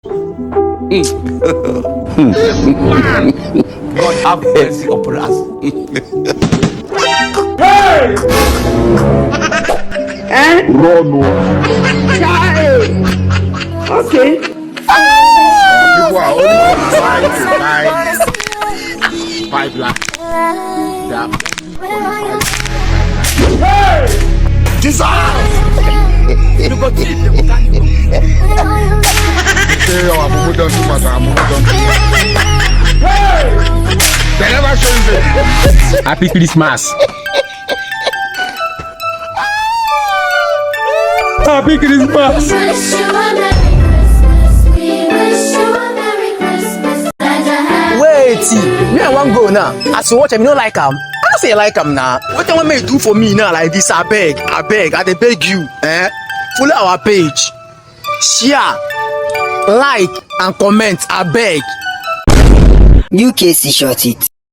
God have mercy upon us. Hey! Run. Child! Okay. People are only qualified to buy 5 lakh. They are qualified. Hey! Jesus! You go see them. Say, oh, I'm moving down too much. I'm moving down too much. Hey! They never show you this. Happy Christmas. Happy Christmas. Wish you a Merry Christmas. We wish you a Merry Christmas and a happy Wait, me I wan go now. As you watch, I no like am. I don't say I like am now. What you want me to do for me now like this? I beg, I dey beg you. Follow our page, share, like, and comment. I beg. UKC short it.